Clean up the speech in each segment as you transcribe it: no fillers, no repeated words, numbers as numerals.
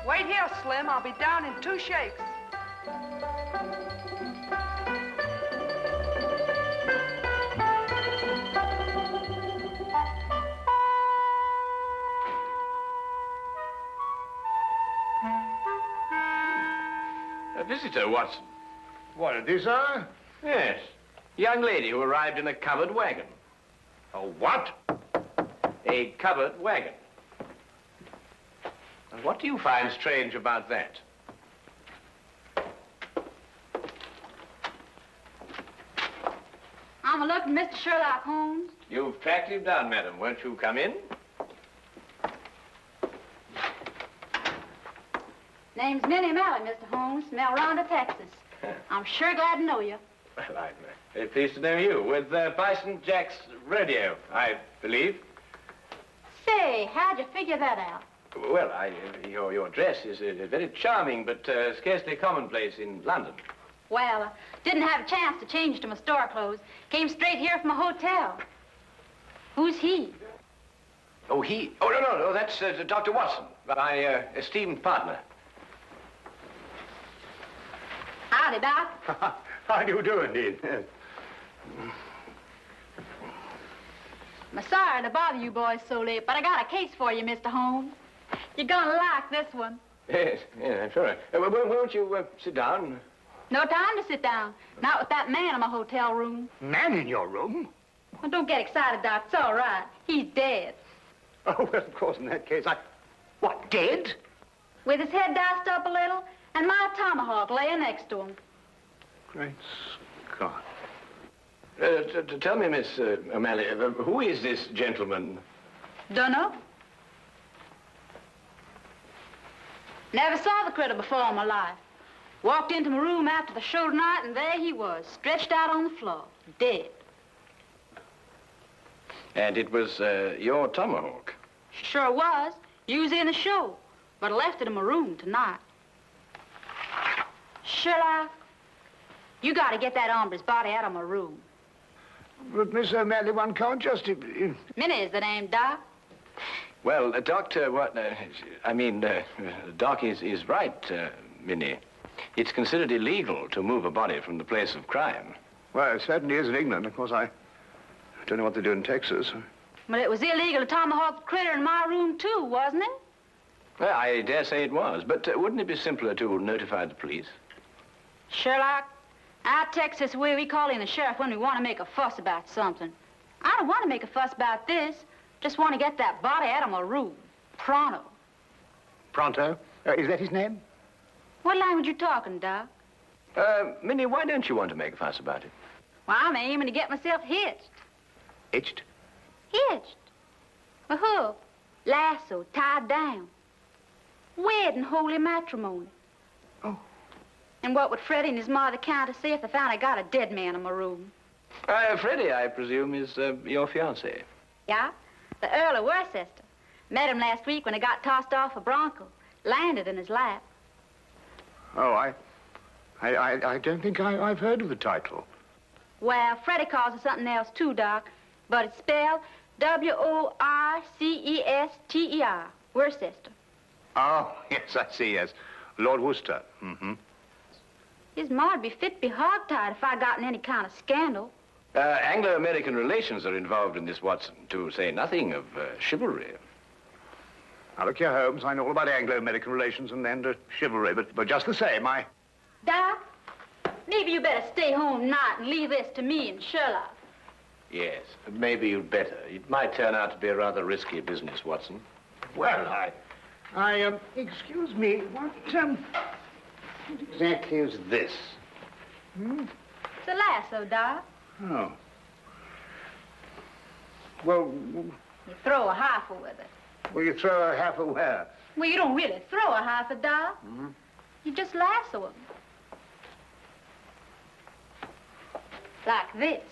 Wait here, Slim. I'll be down in 2 shakes. A visitor, Watson. What, is this, sir? Yes. Young lady who arrived in a covered wagon. A what? A covered wagon. And what do you find strange about that? I'm a-looking Mr. Sherlock Holmes. You've tracked him down, madam. Won't you come in? Name's Minnie Malley, Mr. Holmes, from El Rondo, Texas. I'm sure glad to know you. Well, I'm very pleased to know you. With Bison Jack's rodeo, I believe. Say, how'd you figure that out? Well, your dress is very charming, but scarcely commonplace in London. Well, didn't have a chance to change to my store clothes. Came straight here from a hotel. Who's he? Oh, he? Oh, no, that's Dr. Watson, my esteemed partner. Howdy, Doc. How do you do, indeed? I'm sorry to bother you boys so late, but I got a case for you, Mr. Holmes. You're gonna like this one. Yes, I'm sure. Won't you sit down? No time to sit down. Not with that man in my hotel room. Man in your room? Well, don't get excited, Doc. It's all right. He's dead. Oh, well, of course, in that case, What, dead? With his head diced up a little, and my tomahawk laying next to him. Great Scott. Tell me, Miss O'Malley, who is this gentleman? Dunno. Never saw the critter before in my life. Walked into my room after the show tonight, and there he was, stretched out on the floor, dead. And it was your tomahawk? Sure was. Used in the show, but I left it in my room tonight. Sherlock, you gotta get that hombre's body out of my room. But, Miss O'Malley, one can't just... Minnie is the name, Doc. Well, Doctor, Doc is right, Minnie. It's considered illegal to move a body from the place of crime. Well, it certainly is in England. Of course, I don't know what they do in Texas. But it was illegal to tomahawk the critter in my room, too, wasn't it? Well, I dare say it was, but wouldn't it be simpler to notify the police? Sherlock, out Texas way we call in the sheriff when we want to make a fuss about something. I don't want to make a fuss about this. Just want to get that body out of my room. Pronto. Pronto? Is that his name? What language you talking, Doc? Minnie, why don't you want to make a fuss about it? Well, I'm aiming to get myself hitched. Hitched? Hitched. A hook, lasso, tied down. Wed in holy matrimony. Oh. And what would Freddie and his mother count to say if they found I got a dead man in my room? Freddie, I presume, is your fiancé. Yeah, the Earl of Worcester. Met him last week when he got tossed off a bronco. Landed in his lap. Oh, I don't think I've heard of the title. Well, Freddie calls it something else, too, Doc. But it's spelled W-O-R-C-E-S-T-E-R. Worcester. Oh, yes, I see, yes. Lord Worcester. Mm-hmm. His ma'd be fit to be hogtied if I got in any kind of scandal. Anglo-American relations are involved in this, Watson, to say nothing of chivalry. Now, look here, Holmes, I know all about Anglo-American relations and chivalry, but just the same, Doc, maybe you better stay home tonight and leave this to me and Sherlock. Yes, maybe you'd better. It might turn out to be a rather risky business, Watson. Well, excuse me, what exactly is this? Hmm? It's a lasso, Doc. Oh. Well... You throw a heifer with it. Well, you throw a heifer where? Well, you don't really throw a heifer, Doc. Mm-hmm. You just lasso him. Like this.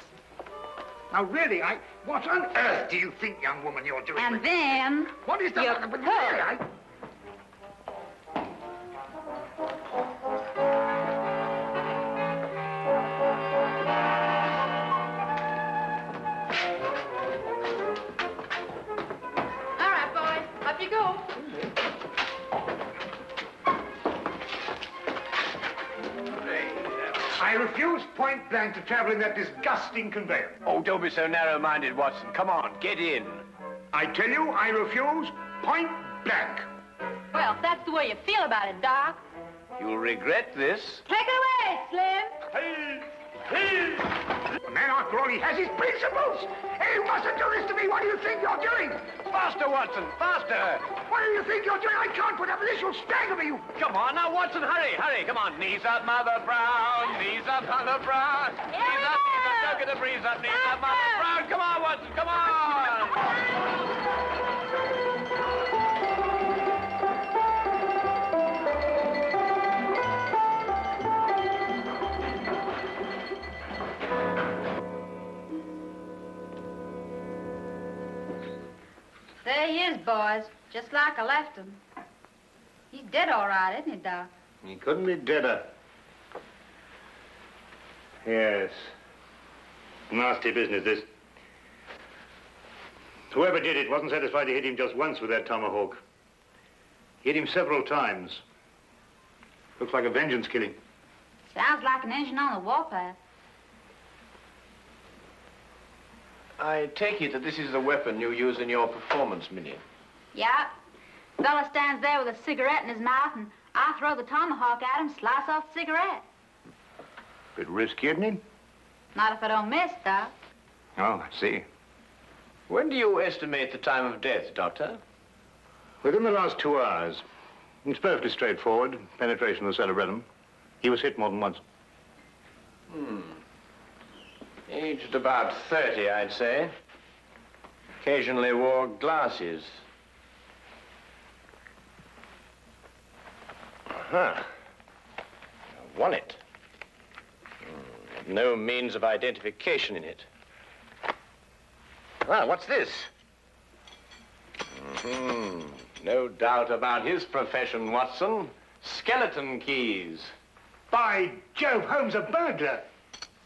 Now, really, what on earth do you think, young woman, you're doing? And then... What is that? You But really, I refuse point blank to travel in that disgusting conveyance. Oh, don't be so narrow-minded, Watson. Come on, get in. I tell you, I refuse point blank. Well, if that's the way you feel about it, Doc. You'll regret this. Take it away, Slim. Hey! Hey! The man, after all, he has his principles. Hey, you mustn't do this to me. What do you think you're doing? Faster, Watson, faster. What do you think you're doing? I can't put up with this. You'll stagger me, you... Come on, now, Watson, hurry, hurry. Come on, knees up, Mother Brown. Knees up, Mother Brown. Knees up, don't get the breeze up. Knees up, Mother Brown. Come on, Watson, come on. There he is, boys. Just like I left him. He's dead all right, isn't he, Doc? He couldn't be deader. Yes. Nasty business, this. Whoever did it wasn't satisfied to hit him just once with that tomahawk. He hit him several times. Looks like a vengeance killing. Sounds like an engine on the warpath. I take it that this is the weapon you use in your performance, Minnie. Yeah. Fella stands there with a cigarette in his mouth, and I throw the tomahawk at him, slice off the cigarette. Bit risky, isn't it? Not if I don't miss, Doc. Oh, I see. When do you estimate the time of death, Doctor? Within the last 2 hours. It's perfectly straightforward. Penetration of the cerebellum. He was hit more than once. Aged about 30, I'd say. Occasionally wore glasses. Aha. Wallet. No means of identification in it. Ah, what's this? No doubt about his profession, Watson. Skeleton keys. By Jove, Holmes, a burglar.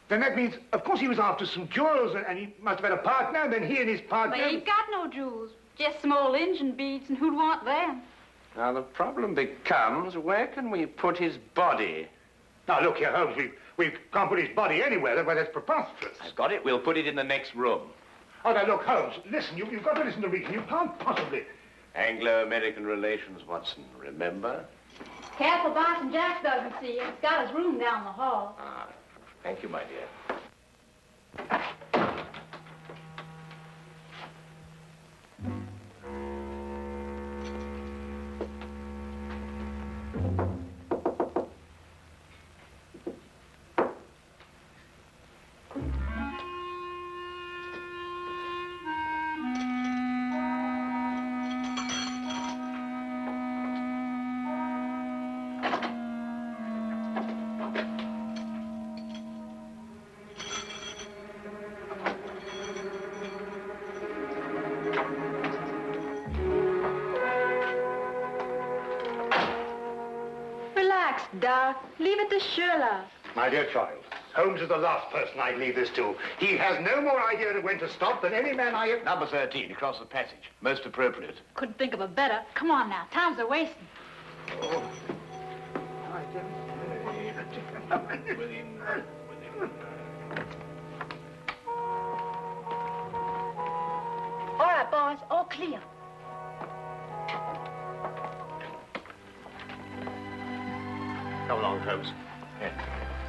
Then that means, of course, he was after some jewels, and he must have had a partner, and then he and his partner... Well, he ain't got no jewels. Just some old engine beads, and who'd want them? Now, the problem becomes, where can we put his body? Now, look here, Holmes, we can't put his body anywhere. Well, that's preposterous. I've got it. We'll put it in the next room. Oh, now, look, Holmes, listen, you've got to listen to reason. You can't possibly... Anglo-American relations, Watson, remember? Careful, Boston Jack doesn't see you. He's got his room down the hall. Ah, thank you, my dear. Doc, leave it to Sherlock. My dear child, Holmes is the last person I'd leave this to. He has no more idea of when to stop than any man I have... Number 13, across the passage. Most appropriate. Couldn't think of a better. Come on now, time's a wasting. Oh. All right, boys, all clear. Come along, Holmes. Yeah.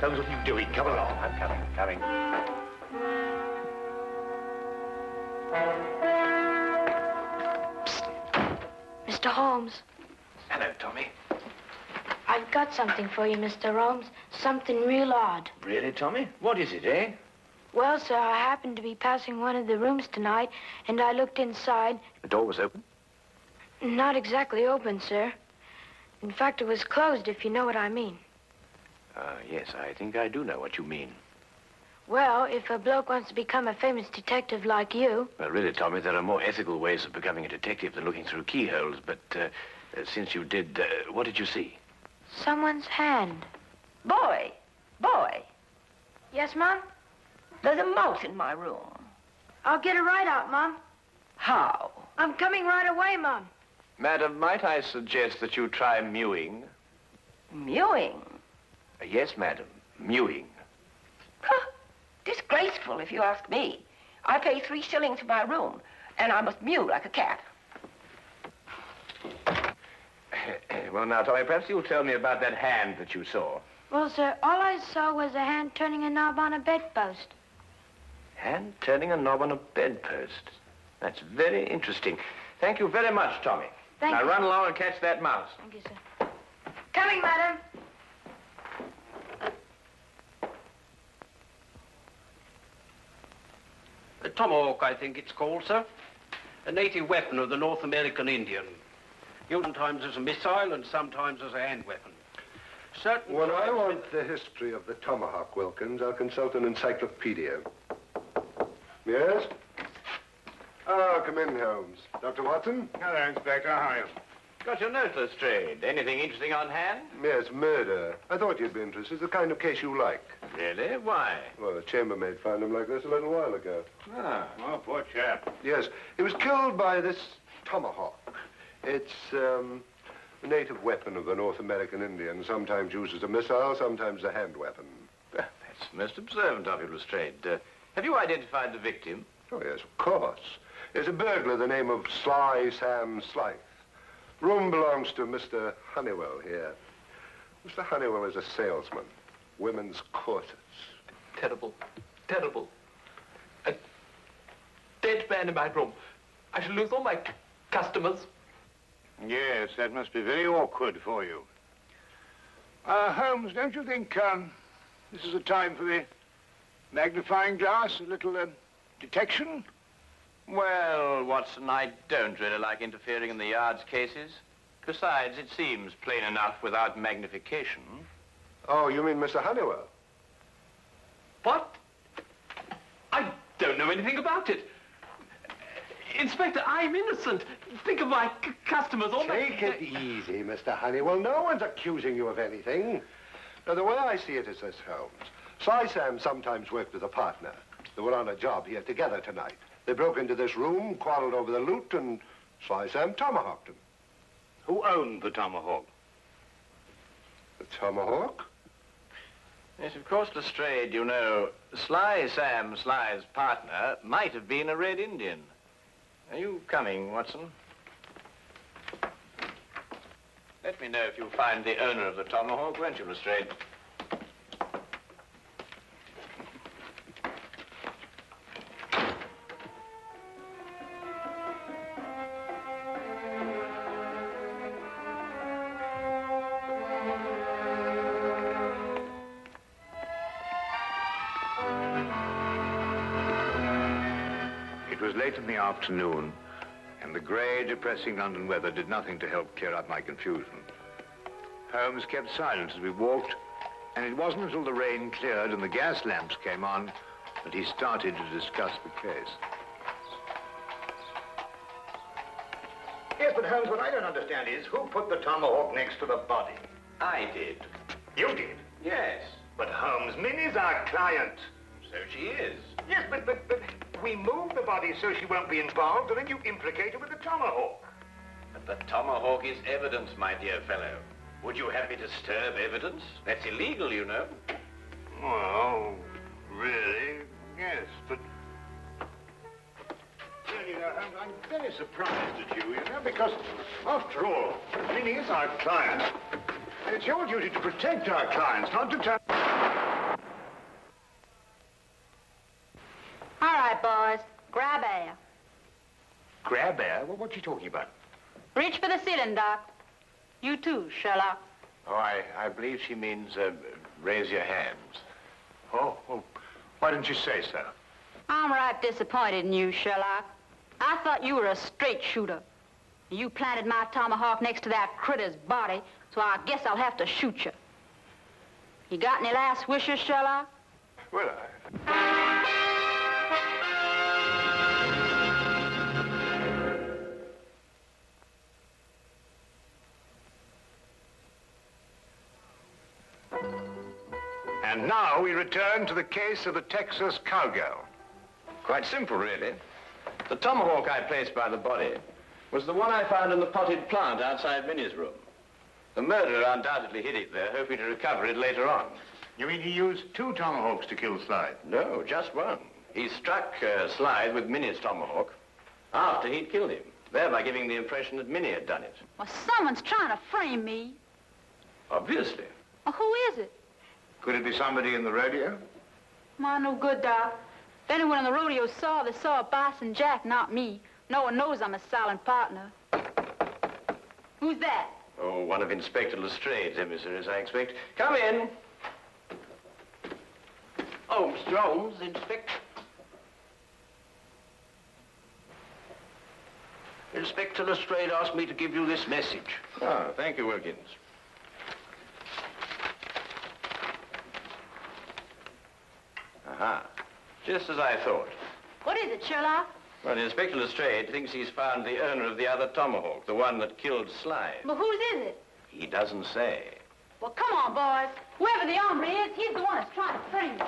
Holmes, what are you doing? Come along. I'm coming. Mr. Holmes, Hello, Tommy. I've got something for you, Mr. Holmes. Something real odd. Really, Tommy? What is it, eh? Well, sir, I happened to be passing one of the rooms tonight, and I looked inside. The door was open? Not exactly open, sir. In fact, it was closed, if you know what I mean. Yes, I think I do know what you mean. Well, if a bloke wants to become a famous detective like you... Well, really, Tommy, there are more ethical ways of becoming a detective than looking through keyholes. But since you did, what did you see? Someone's hand. Boy. Yes, Mom? There's a mouse in my room. I'll get it right out, Mom. How? I'm coming right away, Mom. Madam, might I suggest that you try mewing? Mewing? Yes, madam, mewing. Disgraceful, if you ask me. I pay 3 shillings for my room, and I must mew like a cat. Well, now, Tommy, perhaps you'll tell me about that hand that you saw. Well, sir, all I saw was a hand turning a knob on a bedpost. Hand turning a knob on a bedpost. That's very interesting. Thank you very much, Tommy. Thank now you. Run along and catch that mouse. Thank you, sir. Coming, madam. A tomahawk, I think it's called, sir. A native weapon of the North American Indian. Used sometimes as a missile and sometimes as a hand weapon. Certain When I tribes- want the history of the tomahawk, Wilkins, I'll consult an encyclopedia. Yes? Ah, come in, Holmes. Dr. Watson? Hello, Inspector. How are you? Got your note, Lestrade. Anything interesting on hand? Yes, murder. I thought you'd be interested. It's the kind of case you like. Really? Why? Well, the chambermaid found him like this a little while ago. Ah. Oh, poor chap. Yes, he was killed by this tomahawk. It's a native weapon of the North American Indian, sometimes used as a missile, sometimes a hand weapon. That's most observant of you, Lestrade. Have you identified the victim? Oh, yes, of course. There's a burglar, the name of Sly Sam Slythe. Room belongs to Mr. Honeywell here. Mr. Honeywell is a salesman. Women's corsets. Terrible. Terrible. A dead man in my room. I shall lose all my customers. Yes, that must be very awkward for you. Holmes, don't you think this is a time for the magnifying glass, a little detection? Well, Watson, I don't really like interfering in the yard's cases. Besides, it seems plain enough without magnification. Oh, you mean Mr. Honeywell? What? I don't know anything about it. Inspector, I'm innocent. Think of my customers. All Take it easy, Mr. Honeywell. No one's accusing you of anything. Now, the way I see it is this, Holmes. Sly Sam sometimes worked with a partner. They were on a job here together tonight. They broke into this room, quarreled over the loot, and Sly Sam tomahawked him. Who owned the tomahawk? The tomahawk? Yes, of course, Lestrade, you know, Sly Sam Sly's partner might have been a Red Indian. Are you coming, Watson? Let me know if you find the owner of the tomahawk, won't you, Lestrade? It was late in the afternoon, and the grey, depressing London weather did nothing to help clear up my confusion. Holmes kept silent as we walked, and it wasn't until the rain cleared and the gas lamps came on that he started to discuss the case. Yes, but Holmes, what I don't understand is who put the tomahawk next to the body? I did. You did? Yes. But Holmes, Minnie's our client. So she is. Yes, but we moved the body so she won't be involved, and then you implicate her with the tomahawk. But the tomahawk is evidence, my dear fellow. Would you have me disturb evidence? That's illegal, you know. Well, really, yes, but... Well, you know, I'm very surprised at you know, because, after all, Minnie is our client. And it's your duty to protect our clients, not to turn... All right, boys. Grab air. Grab air? Well, what's she talking about? Reach for the ceiling, Doc. You too, Sherlock. Oh, I believe she means, raise your hands. Oh, well, why didn't you say so? I'm right disappointed in you, Sherlock. I thought you were a straight shooter. You planted my tomahawk next to that critter's body, so I guess I'll have to shoot you. You got any last wishes, Sherlock? Well, And now we return to the case of the Texas Cowgirl. Quite simple, really. The tomahawk I placed by the body was the one I found in the potted plant outside Minnie's room. The murderer undoubtedly hid it there, hoping to recover it later on. You mean he used 2 tomahawks to kill Slide? No, just one. He struck Slide with Minnie's tomahawk after he'd killed him, thereby giving the impression that Minnie had done it. Well, someone's trying to frame me. Obviously. Well, who is it? Could it be somebody in the rodeo? My no good, Doc. If anyone in the rodeo saw, they saw Bison Jack, not me. No one knows I'm a silent partner. Who's that? Oh, one of Inspector Lestrade's emissaries, I expect. Come in. Oh, Mr. Holmes, Inspector. Inspector Lestrade asked me to give you this message. Oh, thank you, Wilkins. Aha. Just as I thought. What is it, Sherlock? Well, Inspector Lestrade thinks he's found the owner of the other tomahawk, the one that killed Slide. Well, whose is it? He doesn't say. Well, come on, boys. Whoever the hombre is, he's the one that's trying to frame me.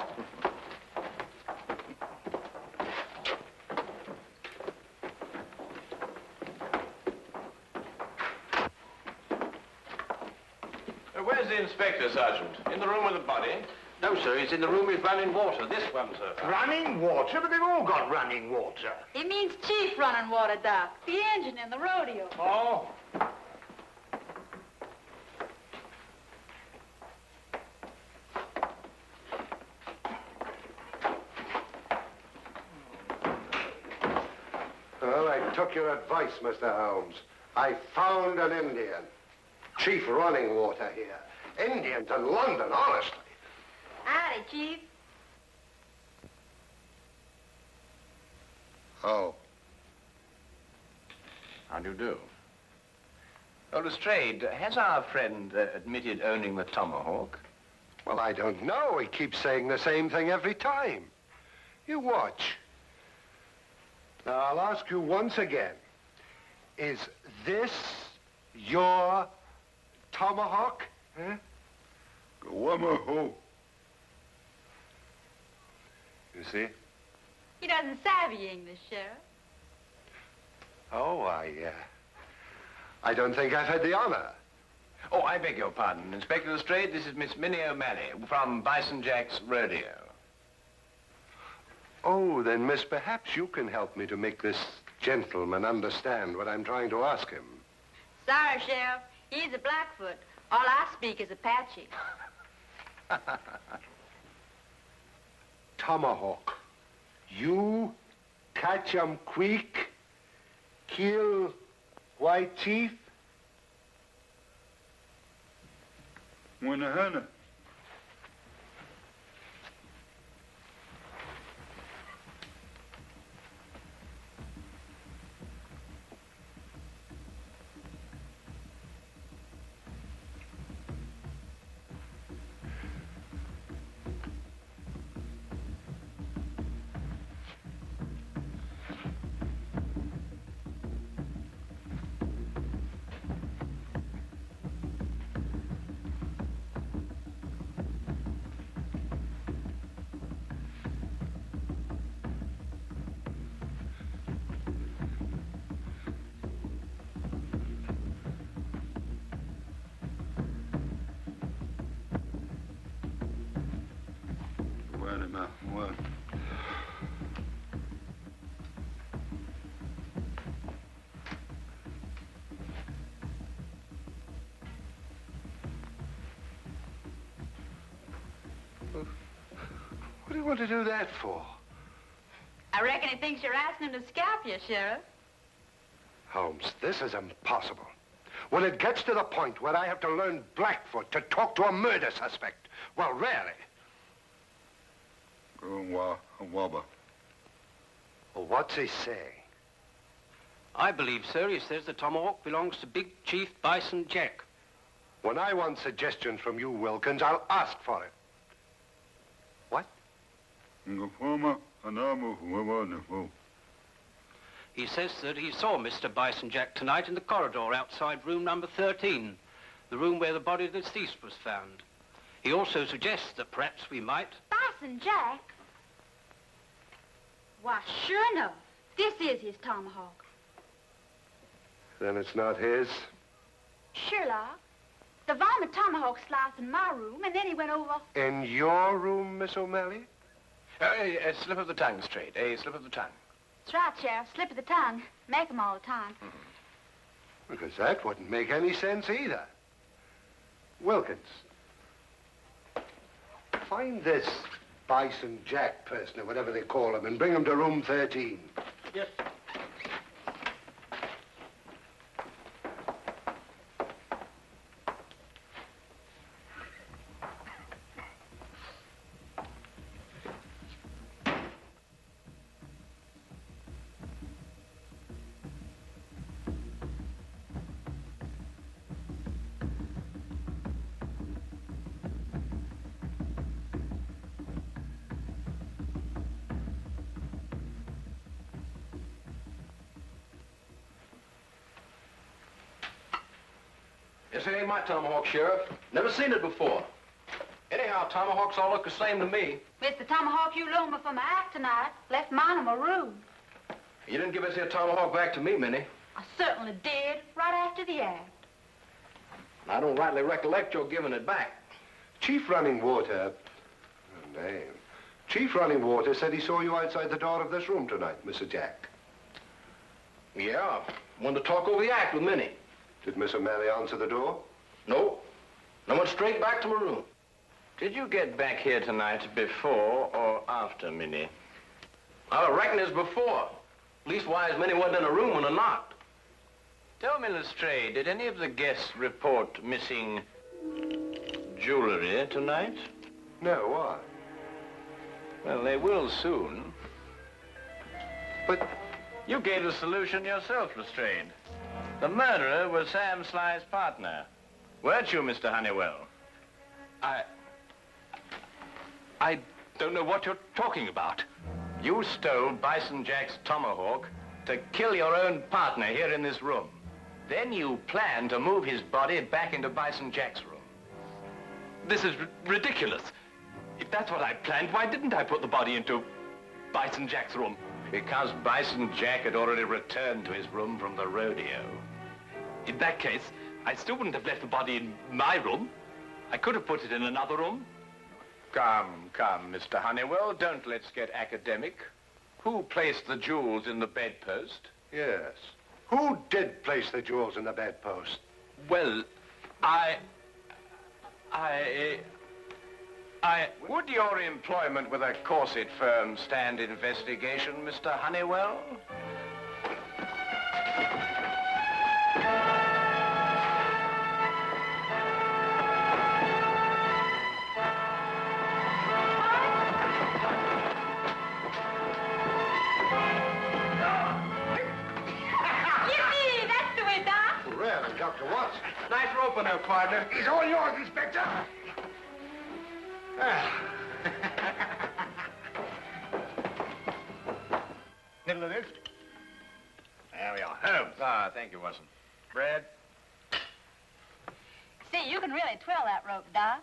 Where's the inspector, Sergeant? In the room with the body? No, sir, he's in the room with running water. This one, sir. Running water? But they've all got running water. It means Chief running water, Doc. The engine in the rodeo. Oh. Well, I took your advice, Mr. Holmes. I found an Indian. Chief running water here. Indians in London, honestly. Howdy, Chief. Oh. How do you do? Oh, Lestrade, has our friend admitted owning the tomahawk? Well, I don't know. He keeps saying the same thing every time. You watch. Now, I'll ask you once again. Is this your tomahawk? Huh? You see? He doesn't savvy English, Sheriff. Oh, I don't think I've had the honor. Oh, I beg your pardon. Inspector Lestrade, this is Miss Minnie O'Malley from Bison Jack's rodeo. Oh, then, miss, perhaps you can help me to make this gentleman understand what I'm trying to ask him. Sorry, Sheriff. He's a Blackfoot. All I speak is Apache. Tomahawk. You catch 'em quick, kill White Chief? Wanahana. What? What do you want to do that for? I reckon he thinks you're asking him to scalp you, Sheriff. Holmes, this is impossible. When it gets to the point where I have to learn Blackfoot to talk to a murder suspect, well, really. Well, what's he saying? I believe, sir, he says the tomahawk belongs to Big Chief Bison Jack. When I want suggestions from you, Wilkins, I'll ask for it. What? He says that he saw Mr. Bison Jack tonight in the corridor outside room number 13, the room where the body of the deceased was found. He also suggests that perhaps we might... Bison Jack? Why, sure enough, this is his tomahawk. Then it's not his? Sherlock, The varmint tomahawk sliced in my room, and then he went over. In your room, Miss O'Malley? A slip of the tongue, Straight. A slip of the tongue. That's right, Sheriff. Slip of the tongue. Make 'em all the time. Because that wouldn't make any sense either. Wilkins, find this Bison Jack person, or whatever they call him, and bring him to room 13. Yes. This ain't my tomahawk, Sheriff. Never seen it before. Anyhow, tomahawks all look the same to me. It's the tomahawk you loaned me for my act tonight. Left mine in my room. You didn't give us your tomahawk back to me, Minnie. I certainly did, right after the act. I don't rightly recollect your giving it back. Chief Running Water... Oh, name. Chief Running Water said he saw you outside the door of this room tonight, Mr. Jack. Yeah, wanted to talk over the act with Minnie. Did Miss O'Malley answer the door? No. I went straight back to my room. Did you get back here tonight before or after Minnie? I reckon it's before. Leastwise, Minnie wasn't in a room when I knocked. Tell me, Lestrade, did any of the guests report missing jewelry tonight? No, why? Well, they will soon. But... You gave the solution yourself, Lestrade. The murderer was Sam Sly's partner. Weren't you, Mr. Honeywell? I don't know what you're talking about. You stole Bison Jack's tomahawk to kill your own partner here in this room. Then you planned to move his body back into Bison Jack's room. This is ridiculous. If that's what I planned, why didn't I put the body into Bison Jack's room? Because Bison Jack had already returned to his room from the rodeo. In that case, I still wouldn't have left the body in my room. I could have put it in another room. Come, Mr. Honeywell, don't let's get academic. Who placed the jewels in the bedpost? Yes. Who did place the jewels in the bedpost? Well, Would your employment with a corset firm stand investigation, Mr. Honeywell? Yippee! That's the way, Doc. Really, Dr. Watson? Nice rope there, partner. He's all yours, Inspector. Middle of this. There we are. Holmes. Ah, thank you, Watson. Brad? See, you can really twirl that rope, Doc.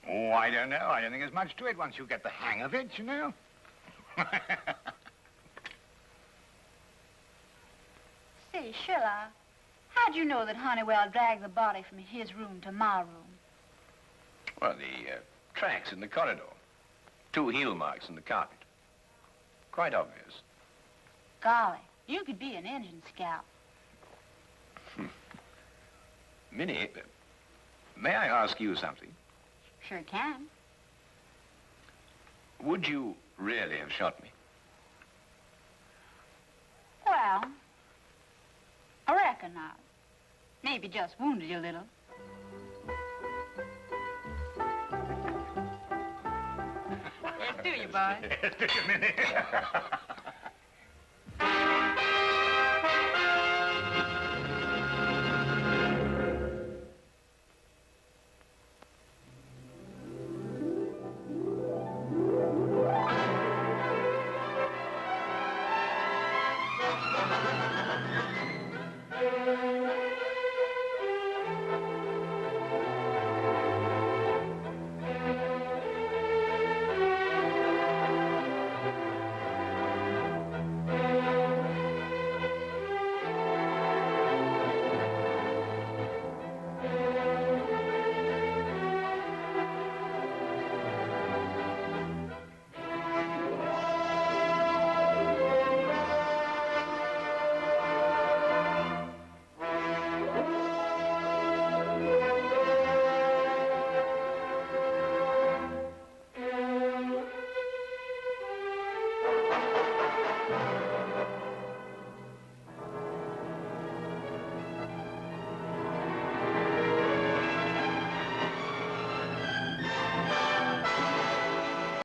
Oh, I don't know. I don't think there's much to it once you get the hang of it, you know. Say, Sherlock, how'd you know that Honeywell dragged the body from his room to my room? Well, the tracks in the corridor. 2 heel marks in the carpet. Quite obvious. Golly, you could be an engine scout. Minnie, may I ask you something? Sure can. Would you really have shot me? Well, I reckon not. Maybe just wounded you a little. Let's do you, boy. Yes, do you, Minnie?